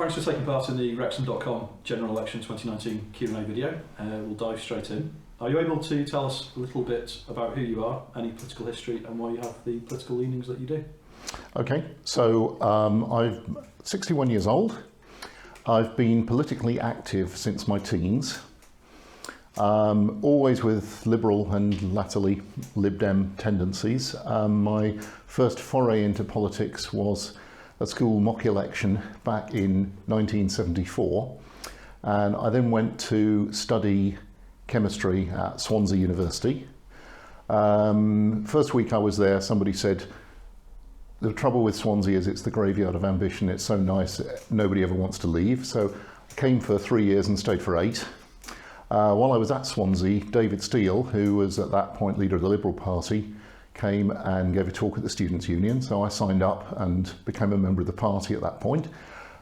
Thanks for taking part in the Wrexham.com General Election 2019 Q&A video. We'll dive straight in. Are you able to tell us a little bit about who you are, any political history, and why you have the political leanings that you do? Okay, so I'm 61 years old. I've been politically active since my teens, always with Liberal and latterly Lib Dem tendencies. My first foray into politics was a school mock election back in 1974, and I then went to study chemistry at Swansea University. First week I was there, somebody said, the trouble with Swansea is it's the graveyard of ambition. It's so nice, nobody ever wants to leave. So I came for 3 years and stayed for 8. While I was at Swansea, David Steele, who was at that point leader of the Liberal Party, came and gave a talk at the Students' Union. So I signed up and became a member of the party at that point.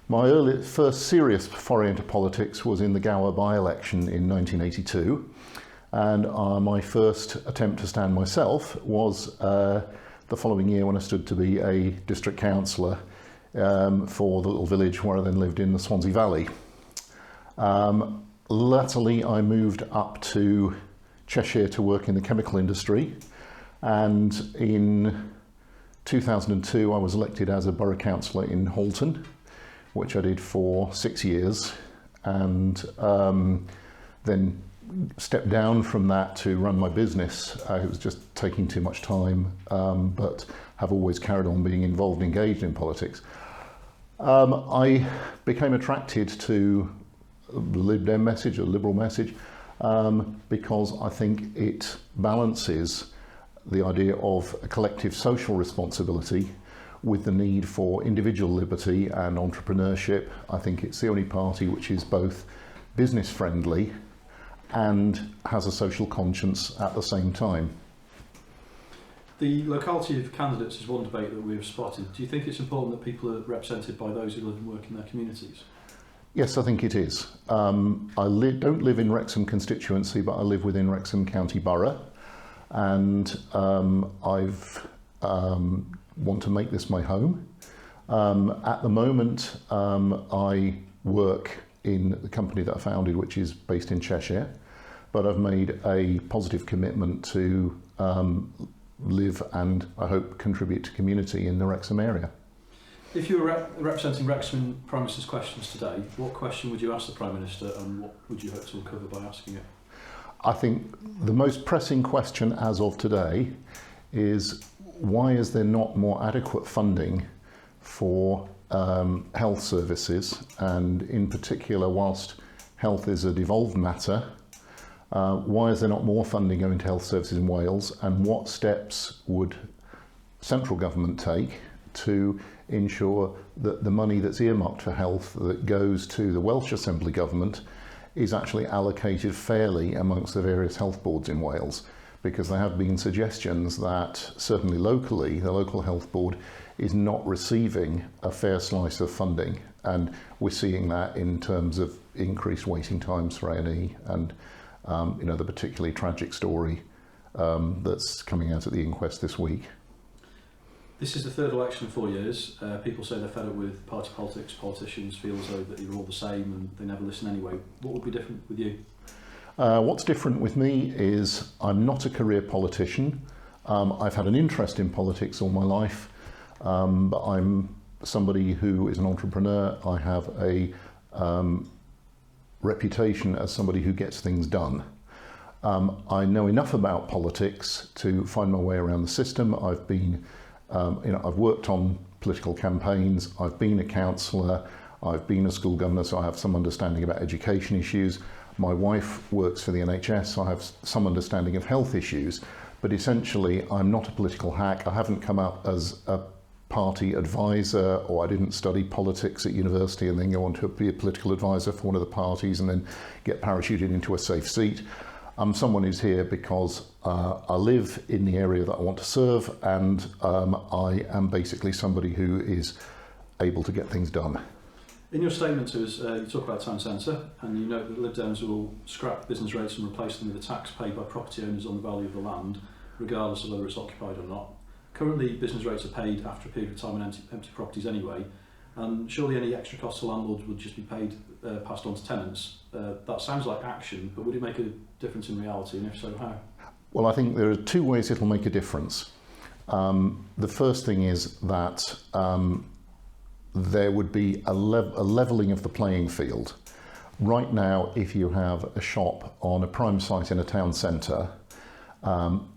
My first serious foray into politics was in the Gower by-election in 1982. And my first attempt to stand myself was the following year when I stood to be a district councillor for the little village where I then lived in the Swansea Valley. Latterly, I moved up to Cheshire to work in the chemical industry, and in 2002 I was elected as a borough councillor in Halton, which I did for 6 years, and then stepped down from that to run my business. It was just taking too much time, but have always carried on being involved and engaged in politics. I became attracted to the Lib Dem message, or Liberal message, because I think it balances the idea of a collective social responsibility with the need for individual liberty and entrepreneurship. I think it's the only party which is both business friendly and has a social conscience at the same time. The locality of candidates is one debate that we've spotted. Do you think it's important that people are represented by those who live and work in their communities? Yes, I think it is. I don't live in Wrexham constituency, but I live within Wrexham County Borough, and I've want to make this my home. At the moment, I work in the company that I founded, which is based in Cheshire, but I've made a positive commitment to live and, I hope, contribute to community in the Wrexham area. If you were representing Wrexham in Prime Minister's questions today, what question would you ask the Prime Minister, and what would you hope to uncover by asking it? I think the most pressing question as of today is, why is there not more adequate funding for health services, and in particular, whilst health is a devolved matter, why is there not more funding going to health services in Wales, and what steps would central government take to ensure that the money that's earmarked for health that goes to the Welsh Assembly Government is actually allocated fairly amongst the various health boards in Wales? Because there have been suggestions that certainly locally, the local health board is not receiving a fair slice of funding, and we're seeing that in terms of increased waiting times for A&E and the particularly tragic story that's coming out at the inquest this week. This is the third election in 4 years. People say they're fed up with party politics. Politicians feel as though that you're all the same and they never listen anyway. What would be different with you? What's different with me is I'm not a career politician. I've had an interest in politics all my life, but I'm somebody who is an entrepreneur. I have a reputation as somebody who gets things done. I know enough about politics to find my way around the system. I've been, I've worked on political campaigns. I've been a councillor. I've been a school governor, so I have some understanding about education issues. My wife works for the NHS, so I have some understanding of health issues. But essentially, I'm not a political hack. I haven't come up as a party advisor, or I didn't study politics at university and then go on to be a political advisor for one of the parties and then get parachuted into a safe seat. I'm someone who's here because I live in the area that I want to serve, and I am basically somebody who is able to get things done. In your statement to us, you talk about town centre, and you note that Lib Dems will scrap business rates and replace them with a tax paid by property owners on the value of the land, regardless of whether it's occupied or not. Currently, business rates are paid after a period of time on empty properties anyway. And surely any extra costs to landlords would just be paid, passed on to tenants. That sounds like action, but would it make a difference in reality, and if so, how? Well, I think there are two ways it'll make a difference. The first thing is that there would be a levelling of the playing field. Right now, if you have a shop on a prime site in a town centre,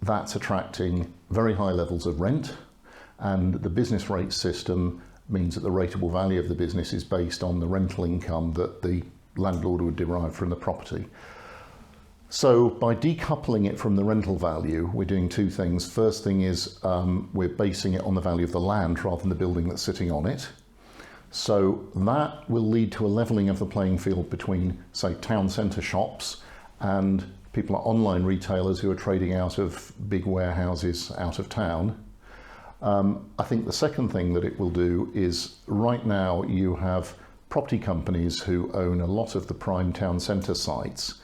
that's attracting very high levels of rent, and the business rate system means that the rateable value of the business is based on the rental income that the landlord would derive from the property. So by decoupling it from the rental value, we're doing two things. First thing is we're basing it on the value of the land rather than the building that's sitting on it. So that will lead to a levelling of the playing field between, say, town centre shops and people like online retailers who are trading out of big warehouses out of town. I think the second thing that it will do is, right now you have property companies who own a lot of the prime town centre sites,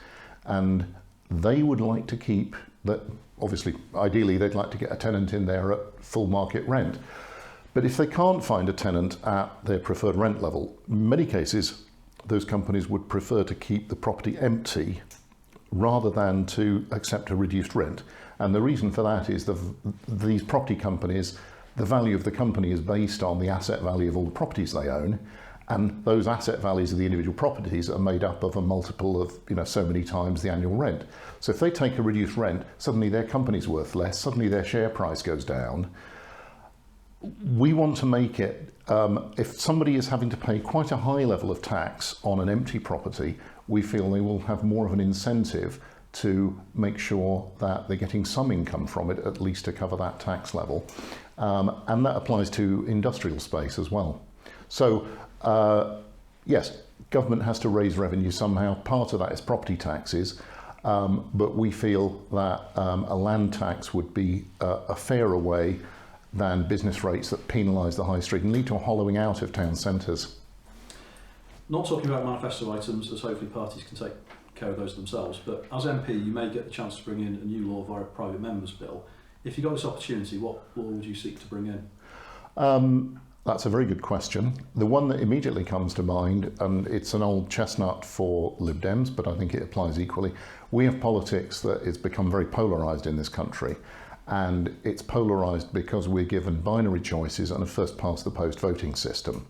and they would like to keep that. Obviously, ideally they'd like to get a tenant in there at full market rent, but if they can't find a tenant at their preferred rent level, in many cases those companies would prefer to keep the property empty rather than to accept a reduced rent. And the reason for that is these property companies, the value of the company is based on the asset value of all the properties they own, and those asset values of the individual properties are made up of a multiple of, so many times the annual rent. So if they take a reduced rent, suddenly their company's worth less, suddenly their share price goes down. We want to make it, if somebody is having to pay quite a high level of tax on an empty property, we feel they will have more of an incentive to make sure that they're getting some income from it, at least to cover that tax level. And that applies to industrial space as well. So, yes, government has to raise revenue somehow. Part of that is property taxes, but we feel that a land tax would be a fairer way than business rates that penalise the high street and lead to a hollowing out of town centres. Not talking about manifesto items, as hopefully parties can take care of those themselves, but as MP you may get the chance to bring in a new law via a private member's bill. If you got this opportunity, what law would you seek to bring in? That's a very good question. The one that immediately comes to mind, and it's an old chestnut for Lib Dems, but I think it applies equally. We have politics that has become very polarised in this country, and it's polarised because we're given binary choices and a first past the post voting system.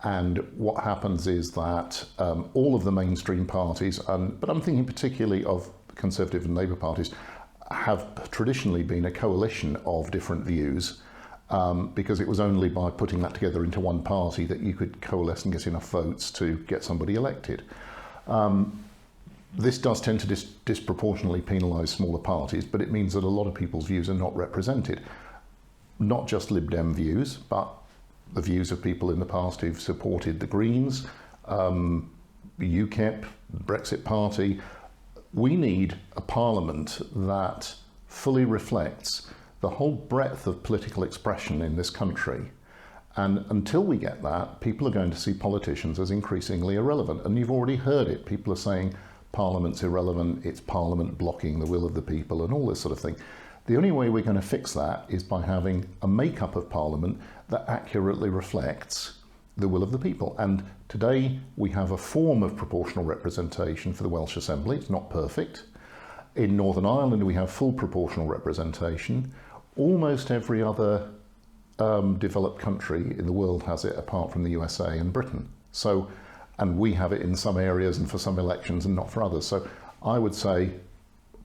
And what happens is that all of the mainstream parties, but I'm thinking particularly of Conservative and Labour parties, have traditionally been a coalition of different views, because it was only by putting that together into one party that you could coalesce and get enough votes to get somebody elected. This does tend to disproportionately penalise smaller parties, but it means that a lot of people's views are not represented. Not just Lib Dem views, but the views of people in the past who've supported the Greens, UKIP, Brexit Party. We need a parliament that fully reflects the whole breadth of political expression in this country. And until we get that, people are going to see politicians as increasingly irrelevant. And you've already heard it. People are saying Parliament's irrelevant, it's Parliament blocking the will of the people and all this sort of thing. The only way we're going to fix that is by having a makeup of Parliament that accurately reflects the will of the people. And today we have a form of proportional representation for the Welsh Assembly. It's not perfect. In Northern Ireland we have full proportional representation. Almost every other developed country in the world has it, apart from the USA and Britain. So, and we have it in some areas and for some elections and not for others. So I would say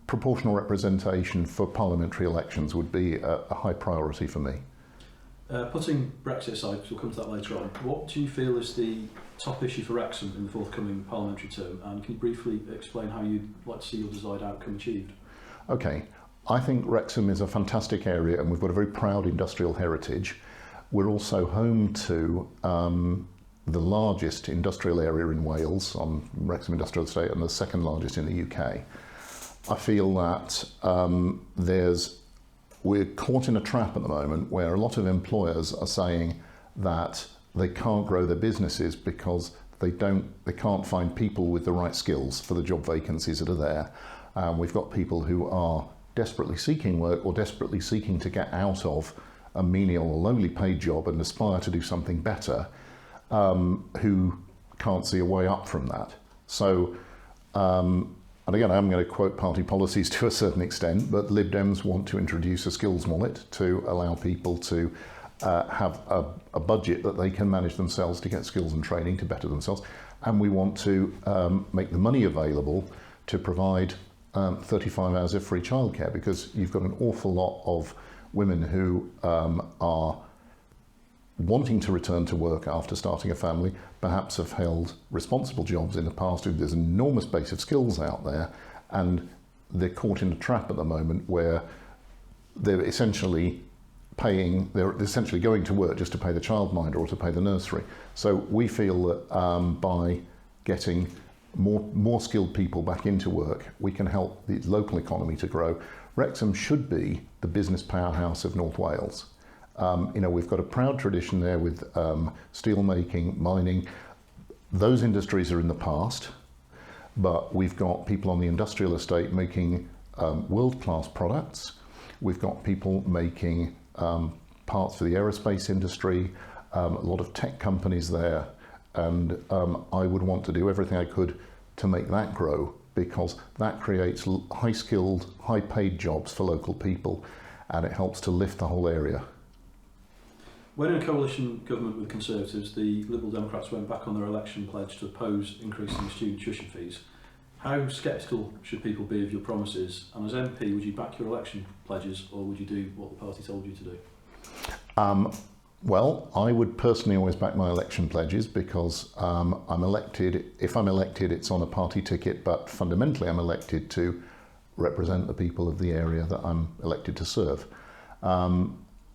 proportional representation for parliamentary elections would be a high priority for me. Putting Brexit aside, because we'll come to that later on, what do you feel is the top issue for Wrexham in the forthcoming parliamentary term, and can you briefly explain how you'd like to see your desired outcome achieved? Okay, I think Wrexham is a fantastic area and we've got a very proud industrial heritage. We're also home to the largest industrial area in Wales, on Wrexham Industrial Estate, and the second largest in the UK. I feel that we're caught in a trap at the moment where a lot of employers are saying that they can't grow their businesses because they can't find people with the right skills for the job vacancies that are there. We've got people who are desperately seeking work or desperately seeking to get out of a menial or lowly paid job and aspire to do something better. who can't see a way up from that. So, and again, I'm going to quote party policies to a certain extent, but Lib Dems want to introduce a skills wallet to allow people to have a budget that they can manage themselves to get skills and training to better themselves. And we want to make the money available to provide 35 hours of free childcare, because you've got an awful lot of women who are wanting to return to work after starting a family, perhaps have held responsible jobs in the past. There's an enormous base of skills out there, and they're caught in a trap at the moment where they're essentially going to work just to pay the childminder or to pay the nursery. So we feel that by getting more skilled people back into work, we can help the local economy to grow. Wrexham should be the business powerhouse of North Wales. We've got a proud tradition there with steel making, mining. Those industries are in the past, but we've got people on the industrial estate making world-class products. We've got people making parts for the aerospace industry, a lot of tech companies there, and I would want to do everything I could to make that grow, because that creates high-skilled, high-paid jobs for local people, and it helps to lift the whole area. When in a coalition government with Conservatives, the Liberal Democrats went back on their election pledge to oppose increasing student tuition fees. How sceptical should people be of your promises? And as MP, would you back your election pledges, or would you do what the party told you to do? Well, I would personally always back my election pledges, because I'm elected. If I'm elected, it's on a party ticket, but fundamentally I'm elected to represent the people of the area that I'm elected to serve.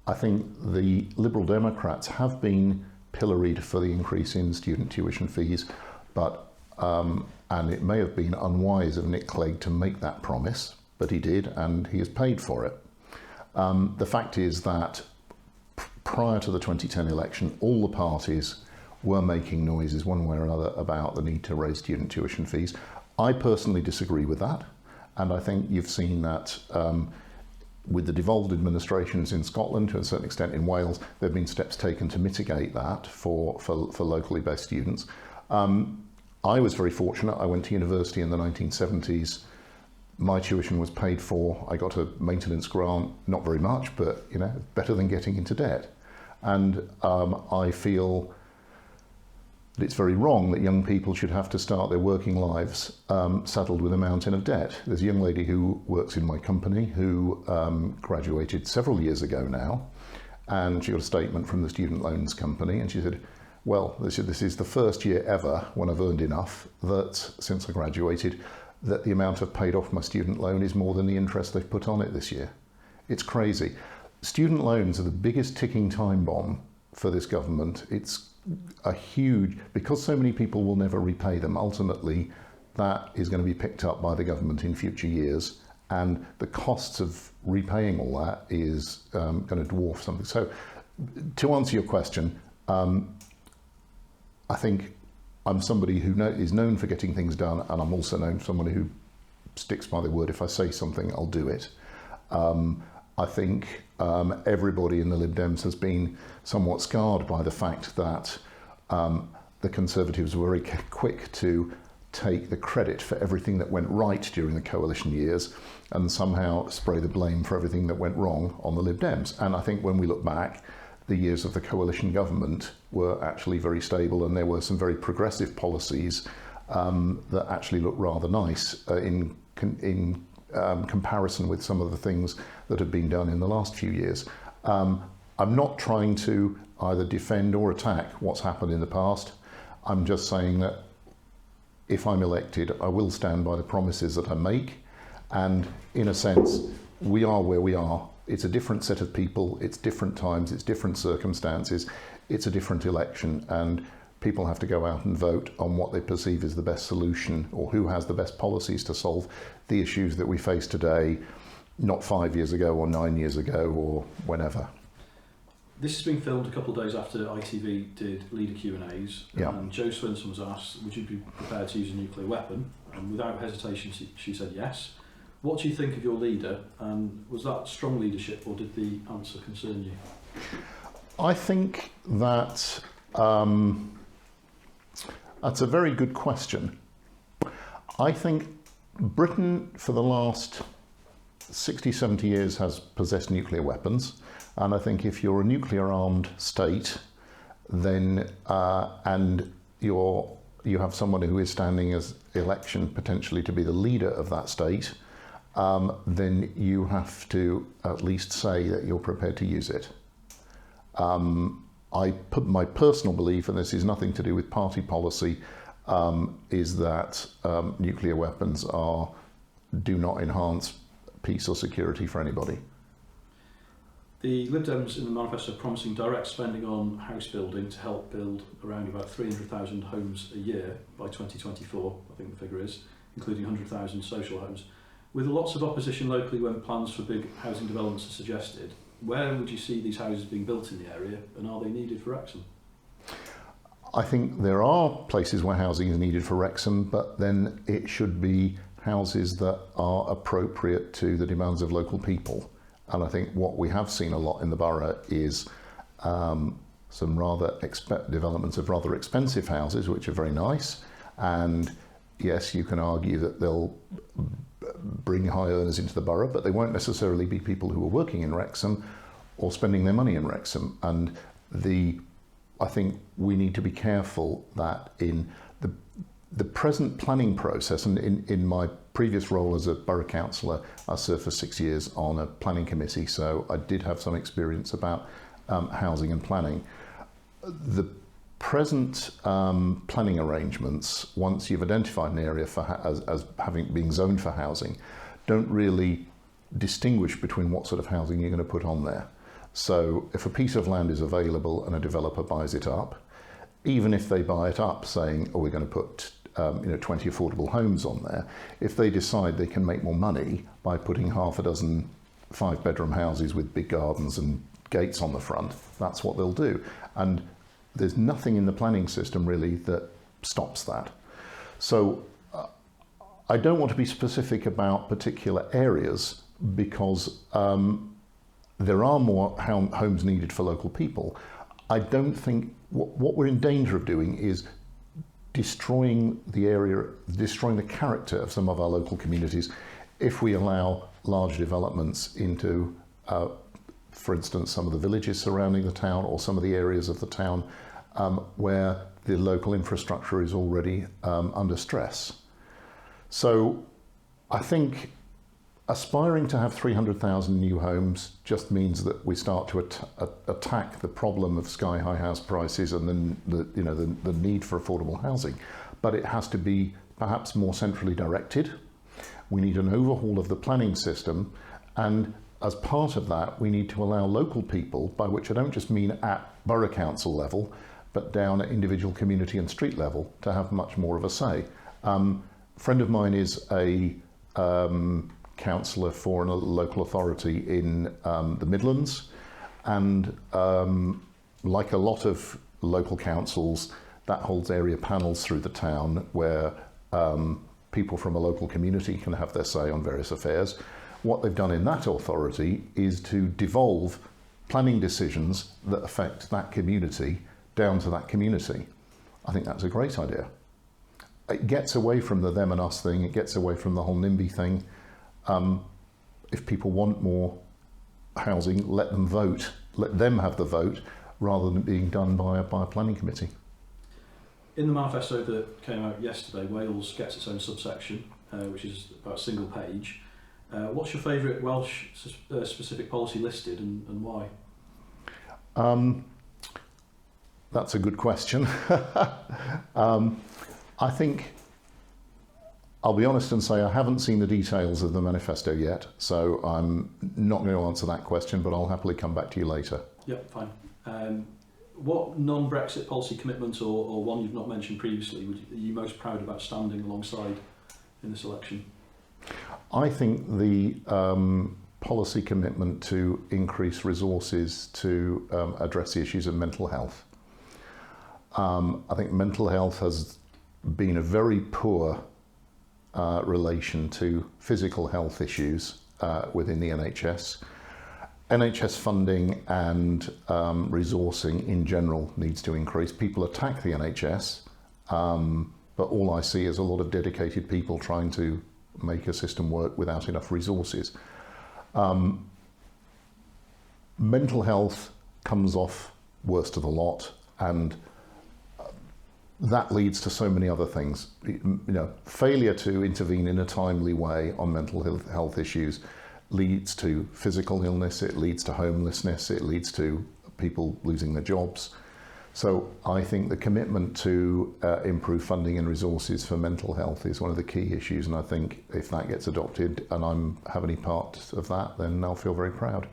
I think the Liberal Democrats have been pilloried for the increase in student tuition fees, but and it may have been unwise of Nick Clegg to make that promise, but he did, and he has paid for it. The fact is that prior to the 2010 election, all the parties were making noises one way or another about the need to raise student tuition fees. I personally disagree with that, and I think you've seen that with the devolved administrations in Scotland, to a certain extent in Wales, there have been steps taken to mitigate that for locally based students. I was very fortunate. I went to university in the 1970s. My tuition was paid for. I got a maintenance grant, not very much, but better than getting into debt. And I feel that it's very wrong that young people should have to start their working lives saddled with a mountain of debt. There's a young lady who works in my company who graduated several years ago now, and she got a statement from the student loans company, and she said, well, this is the first year ever when I've earned enough that, since I graduated, that the amount I've paid off my student loan is more than the interest they've put on it this year. It's crazy. Student loans are the biggest ticking time bomb for this government. It's a huge, because so many people will never repay them, ultimately that is going to be picked up by the government in future years, and the costs of repaying all that is going to dwarf something. So to answer your question, I think I'm somebody who is known for getting things done, and I'm also known for somebody who sticks by their word. If I say something, I'll do it. I think everybody in the Lib Dems has been somewhat scarred by the fact that the Conservatives were very quick to take the credit for everything that went right during the coalition years and somehow spray the blame for everything that went wrong on the Lib Dems. And I think when we look back, the years of the coalition government were actually very stable, and there were some very progressive policies that actually look rather nice in comparison with some of the things that have been done in the last few years. I'm not trying to either defend or attack what's happened in the past. I'm just saying that if I'm elected, I will stand by the promises that I make, and in a sense, we are where we are. It's a different set of people, it's different times, it's different circumstances, it's a different election, and people have to go out and vote on what they perceive as the best solution, or who has the best policies to solve the issues that we face today, not 5 years ago or 9 years ago or whenever. This has been filmed a couple of days after ITV did leader Q&As, Yeah. and Jo Swinson was asked, would you be prepared to use a nuclear weapon? And without hesitation, she said yes. What do you think of your leader, and was that strong leadership, or did the answer concern you? I think that That's a very good question. I think Britain for the last 60, 70 years has possessed nuclear weapons, and I think if you're a nuclear armed state, then and you have someone who is standing as election potentially to be the leader of that state, then you have to at least say that you're prepared to use it. I put my personal belief, and this is nothing to do with party policy, is that nuclear weapons do not enhance peace or security for anybody. The Lib Dems in the manifesto are promising direct spending on house building to help build around about 300,000 homes a year by 2024, I think the figure is, including 100,000 social homes. With lots of opposition locally when plans for big housing developments are suggested, where would you see these houses being built in the area, and are they needed for Wrexham? I think there are places where housing is needed for Wrexham, but then it should be houses that are appropriate to the demands of local people. And I think what we have seen a lot in the borough is some rather developments of rather expensive houses, which are very nice. And yes, you can argue that they'll bring high earners into the borough, but they won't necessarily be people who are working in Wrexham or spending their money in Wrexham. And I think we need to be careful that in the present planning process, and in my previous role as a borough councillor, I served for 6 years on a planning committee, so I did have some experience about housing and planning. The present planning arrangements, once you've identified an area as being zoned for housing, don't really distinguish between what sort of housing you're going to put on there. So if a piece of land is available and a developer buys it up, even if they buy it up saying, oh, we're going to put 20 affordable homes on there, if they decide they can make more money by putting half a dozen 5-bedroom houses with big gardens and gates on the front, that's what they'll do. And there's nothing in the planning system really that stops that. So I don't want to be specific about particular areas because there are more homes needed for local people. I don't think what we're in danger of doing is destroying the character of some of our local communities if we allow large developments into, for instance, some of the villages surrounding the town or some of the areas of the town where the local infrastructure is already under stress. So I think aspiring to have 300,000 new homes just means that we start to attack the problem of sky-high house prices and then the need for affordable housing. But it has to be perhaps more centrally directed. We need an overhaul of the planning system, and as part of that, we need to allow local people, by which I don't just mean at borough council level, but down at individual community and street level, to have much more of a say. A friend of mine is a councillor for a local authority in the Midlands, and like a lot of local councils, that holds area panels through the town where people from a local community can have their say on various affairs. What they've done in that authority is to devolve planning decisions that affect that community down to that community. I think that's a great idea. It gets away from the them and us thing, it gets away from the whole NIMBY thing. If people want more housing, let them vote, let them have the vote, rather than being done by a planning committee. In the manifesto that came out yesterday, Wales gets its own subsection, which is about a single page. What's your favourite Welsh specific policy listed, and why? That's a good question. I think, I'll be honest and say I haven't seen the details of the manifesto yet, so I'm not going to answer that question, but I'll happily come back to you later. Yep, fine. What non-Brexit policy commitment or one you've not mentioned previously are you most proud about standing alongside in this election? I think the policy commitment to increase resources to address the issues of mental health. I think mental health has been a very poor relation to physical health issues within the NHS. NHS funding and resourcing in general needs to increase. People attack the NHS But all I see is a lot of dedicated people trying to make a system work without enough resources. Mental health comes off worst of the lot, and that leads to so many other things. Failure to intervene in a timely way on mental health issues leads to physical illness, it leads to homelessness, it leads to people losing their jobs. So I think the commitment to improve funding and resources for mental health is one of the key issues, and I think if that gets adopted and I have any part of that, then I'll feel very proud.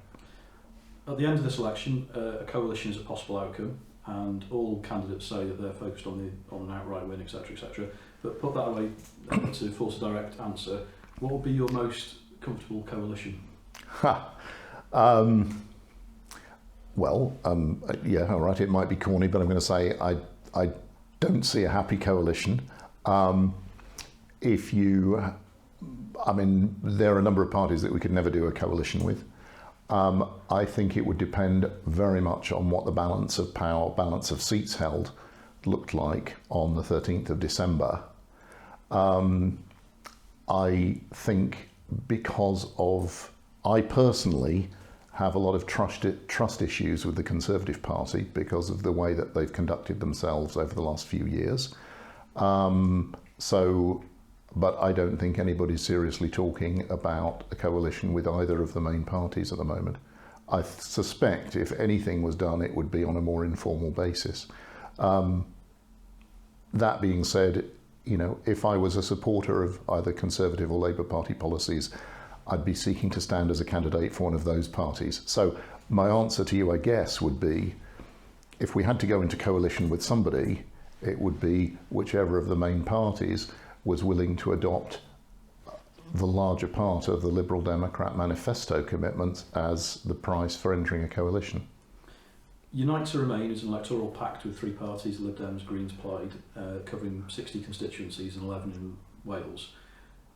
At the end of this election, a coalition is a possible outcome, and all candidates say that they're focused on an outright win, etc., etc. But put that away to force a direct answer. What would be your most comfortable coalition? Yeah, all right, it might be corny, but I'm going to say I don't see a happy coalition. There are a number of parties that we could never do a coalition with. I think it would depend very much on what the balance of power, balance of seats held looked like on the 13th of December. I think I personally have a lot of trust issues with the Conservative Party because of the way that they've conducted themselves over the last few years. But I don't think anybody's seriously talking about a coalition with either of the main parties at the moment. I suspect if anything was done, it would be on a more informal basis. That being said, if I was a supporter of either Conservative or Labour Party policies, I'd be seeking to stand as a candidate for one of those parties. So my answer to you, I guess, would be, if we had to go into coalition with somebody, it would be whichever of the main parties was willing to adopt the larger part of the Liberal Democrat manifesto commitments as the price for entering a coalition. Unite to Remain is an electoral pact with three parties, Lib Dems, Greens, Plaid, covering 60 constituencies and 11 in Wales.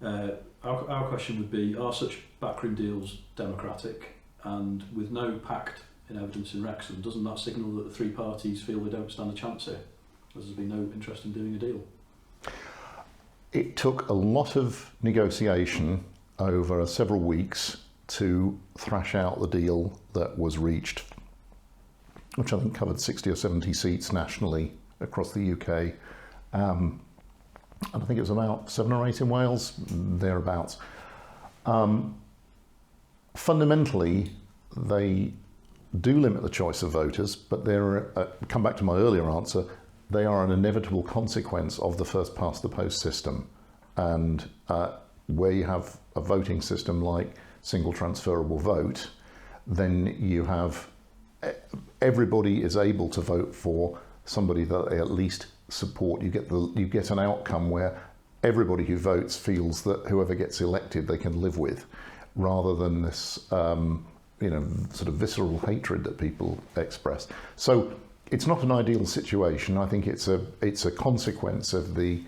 Our question would be, are such backroom deals democratic? And with no pact in evidence in Wrexham, doesn't that signal that the three parties feel they don't stand a chance here? There's been no interest in doing a deal. It took a lot of negotiation over several weeks to thrash out the deal that was reached, which I think covered 60 or 70 seats nationally across the UK. And I think it was about 7 or 8 in Wales, thereabouts. Fundamentally, they do limit the choice of voters, but come back to my earlier answer, they are an inevitable consequence of the first past the post system. And where you have a voting system like single transferable vote, then you have everybody is able to vote for somebody that they at least support. You get an outcome where everybody who votes feels that whoever gets elected they can live with, rather than this sort of visceral hatred that people express. So it's not an ideal situation. I think it's a consequence of the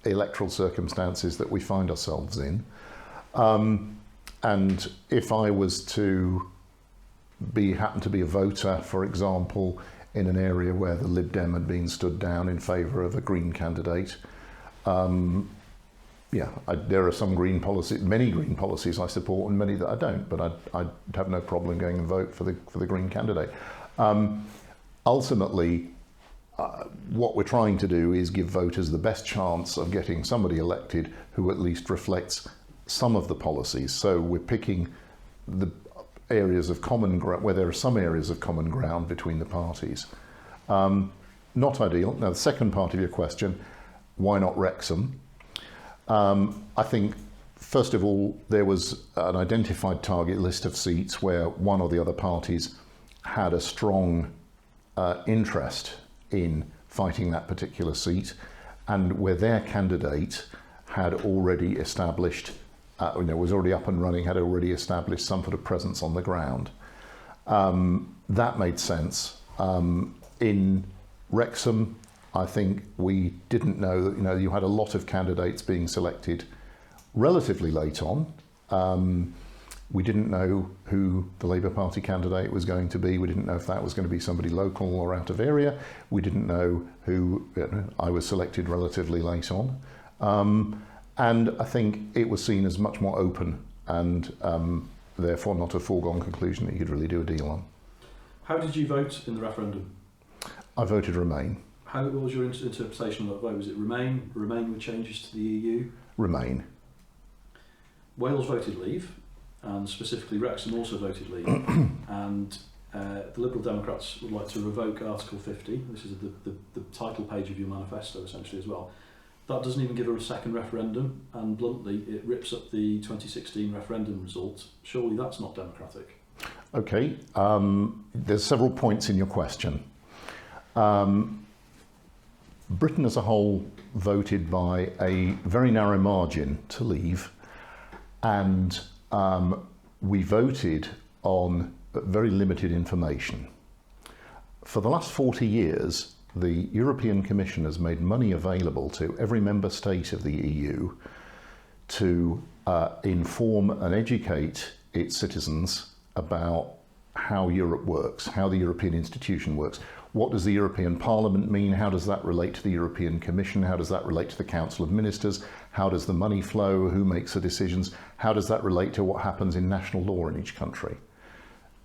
electoral circumstances that we find ourselves in. And if I was to happen to be a voter, for example, in an area where the Lib Dem had been stood down in favour of a Green candidate, there are some many Green policies I support and many that I don't, but I'd have no problem going and vote for the Green candidate. Ultimately, what we're trying to do is give voters the best chance of getting somebody elected who at least reflects some of the policies. So we're picking the areas of common ground, where there are some areas of common ground between the parties. Not ideal. Now, the second part of your question, why not Wrexham? I think, first of all, there was an identified target list of seats where one or the other parties had a strong interest in fighting that particular seat, and where their candidate had already established, was already up and running, had already established some sort of presence on the ground. That made sense. In Wrexham, I think we didn't know that, you had a lot of candidates being selected relatively late on. We didn't know who the Labour Party candidate was going to be. We didn't know if that was going to be somebody local or out of area. We didn't know who, I was selected relatively late on. And I think it was seen as much more open and therefore not a foregone conclusion that you could really do a deal on. How did you vote in the referendum? I voted Remain. What was your interpretation of that vote? Was it Remain? Remain with changes to the EU? Remain. Wales voted Leave, and specifically Wrexham also voted Leave. And the Liberal Democrats would like to revoke Article 50. This is the title page of your manifesto, essentially, as well. That doesn't even give her a second referendum, and bluntly, it rips up the 2016 referendum result. Surely that's not democratic. Okay, there's several points in your question. Britain as a whole voted by a very narrow margin to leave, and we voted on very limited information. For the last 40 years, the European Commission has made money available to every member state of the EU to inform and educate its citizens about how Europe works, how the European institution works. What does the European Parliament mean? How does that relate to the European Commission? How does that relate to the Council of Ministers? How does the money flow? Who makes the decisions? How does that relate to what happens in national law in each country?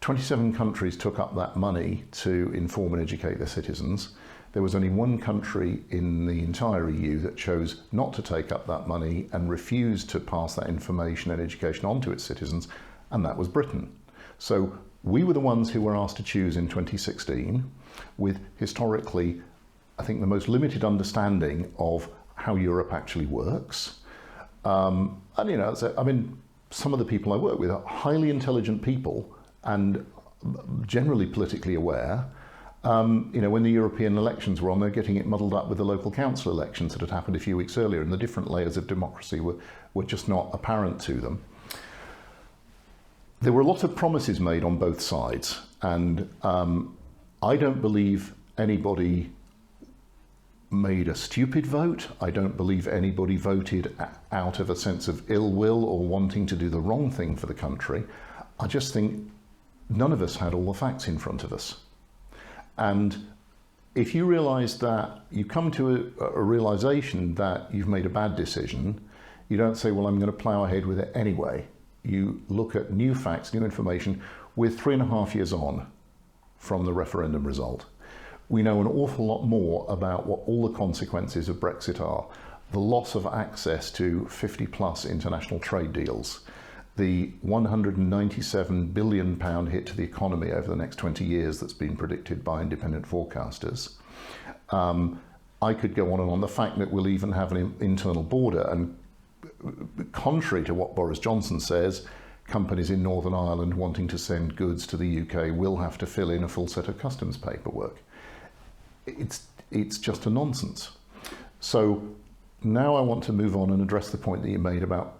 27 countries took up that money to inform and educate their citizens. There was only one country in the entire EU that chose not to take up that money and refused to pass that information and education on to its citizens, and that was Britain. So we were the ones who were asked to choose in 2016 with historically, I think, the most limited understanding of how Europe actually works. And you know, I mean, some of the people I work with are highly intelligent people and generally politically aware. You know, when the European elections were on, they're getting it muddled up with the local council elections that had happened a few weeks earlier, and the different layers of democracy were just not apparent to them. There were a lot of promises made on both sides, and I don't believe anybody made a stupid vote. I don't believe anybody voted out of a sense of ill will or wanting to do the wrong thing for the country. I just think none of us had all the facts in front of us. And if you realise that you come to a realisation that you've made a bad decision, you don't say, well, I'm going to plough ahead with it anyway. You look at new facts, new information. We're 3.5 years on from the referendum result. We know an awful lot more about what all the consequences of Brexit are. The loss of access to 50+ international trade deals, the £197 billion hit to the economy over the next 20 years that's been predicted by independent forecasters. I could go on and on. The fact that we'll even have an internal border, and contrary to what Boris Johnson says, companies in Northern Ireland wanting to send goods to the UK will have to fill in a full set of customs paperwork. It's just a nonsense. So now I want to move on and address the point that you made about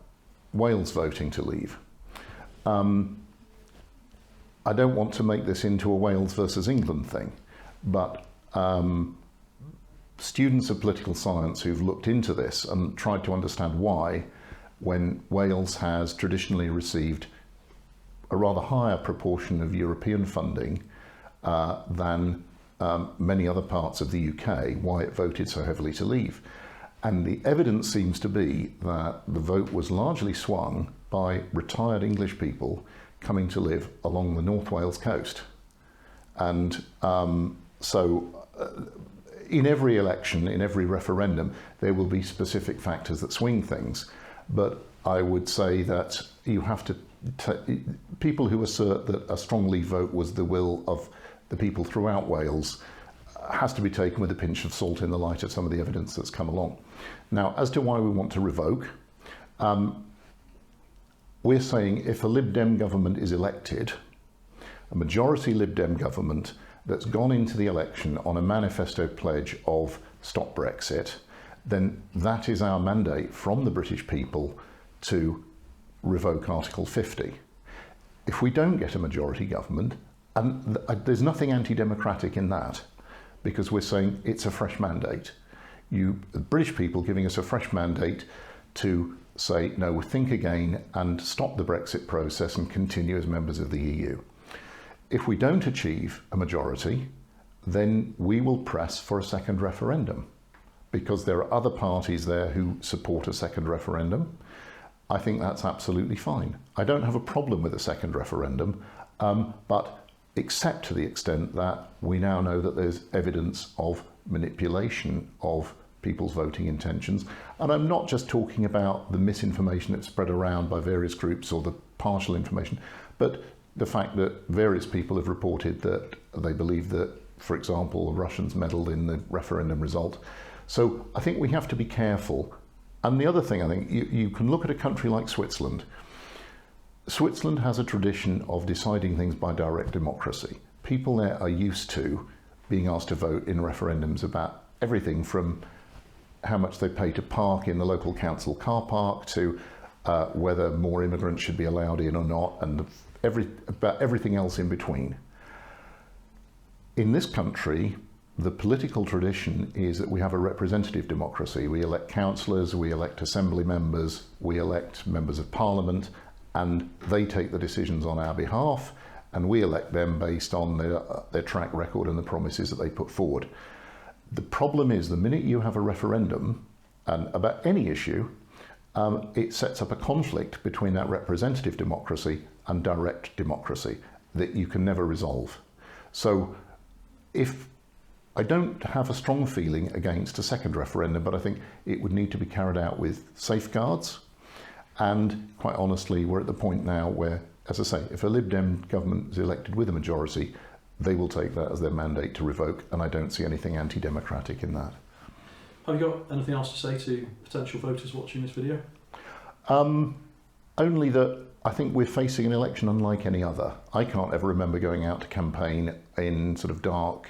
Wales voting to leave. I don't want to make this into a Wales versus England thing, but students of political science who've looked into this and tried to understand why, when Wales has traditionally received a rather higher proportion of European funding than many other parts of the UK, why it voted so heavily to leave. And the evidence seems to be that the vote was largely swung by retired English people coming to live along the North Wales coast. And in every election, in every referendum, there will be specific factors that swing things. But I would say that you have to, people who assert that a strong leave vote was the will of the people throughout Wales has to be taken with a pinch of salt in the light of some of the evidence that's come along. Now, as to why we want to revoke, we're saying if a Lib Dem government is elected, a majority Lib Dem government that's gone into the election on a manifesto pledge of stop Brexit, then that is our mandate from the British people to revoke Article 50. If we don't get a majority government, and there's nothing anti-democratic in that, because we're saying it's a fresh mandate. The British people giving us a fresh mandate to say, no, think again and stop the Brexit process and continue as members of the EU. If we don't achieve a majority, then we will press for a second referendum, because there are other parties there who support a second referendum. I think that's absolutely fine. I don't have a problem with a second referendum, but except to the extent that we now know that there's evidence of manipulation of people's voting intentions. And I'm not just talking about the misinformation that's spread around by various groups or the partial information, but the fact that various people have reported that they believe that, for example, the Russians meddled in the referendum result. So I think we have to be careful. And the other thing, I think, you can look at a country like Switzerland. Switzerland has a tradition of deciding things by direct democracy. People there are used to being asked to vote in referendums about everything from how much they pay to park in the local council car park to whether more immigrants should be allowed in or not, and about everything else in between. In this country, the political tradition is that we have a representative democracy. We elect councillors, we elect assembly members, we elect members of parliament, and they take the decisions on our behalf, and we elect them based on their track record and the promises that they put forward. The problem is, the minute you have a referendum and about any issue, it sets up a conflict between that representative democracy and direct democracy that you can never resolve. So if I don't have a strong feeling against a second referendum, but I think it would need to be carried out with safeguards. And quite honestly, we're at the point now where, as I say, if a Lib Dem government is elected with a majority, they will take that as their mandate to revoke, and I don't see anything anti-democratic in that. Have you got anything else to say to potential voters watching this video? Only that I think we're facing an election unlike any other. I can't ever remember going out to campaign in sort of dark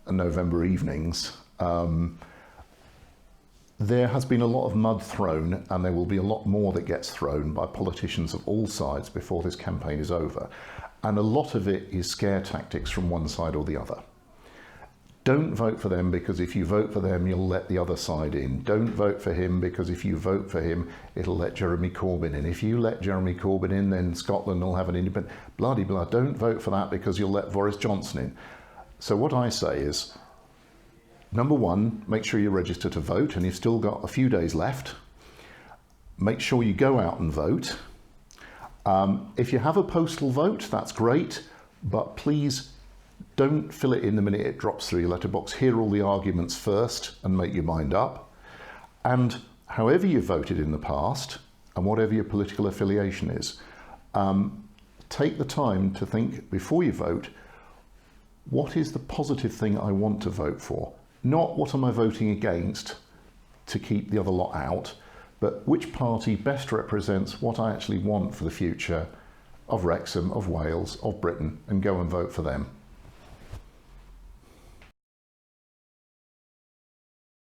November evenings. There has been a lot of mud thrown, and there will be a lot more that gets thrown by politicians of all sides before this campaign is over. And a lot of it is scare tactics from one side or the other. Don't vote for them, because if you vote for them, you'll let the other side in. Don't vote for him, because if you vote for him, it'll let Jeremy Corbyn in. If you let Jeremy Corbyn in, then Scotland will have an independent... Blah-de-blah. Don't vote for that, because you'll let Boris Johnson in. So what I say is, number one, make sure you register to vote, and you've still got a few days left. Make sure you go out and vote. If you have a postal vote, that's great, but please don't fill it in the minute it drops through your letterbox. Hear all the arguments first and make your mind up. And however you voted in the past, and whatever your political affiliation is, take the time to think before you vote, what is the positive thing I want to vote for? Not what am I voting against to keep the other lot out, but which party best represents what I actually want for the future of Wrexham, of Wales, of Britain, and go and vote for them.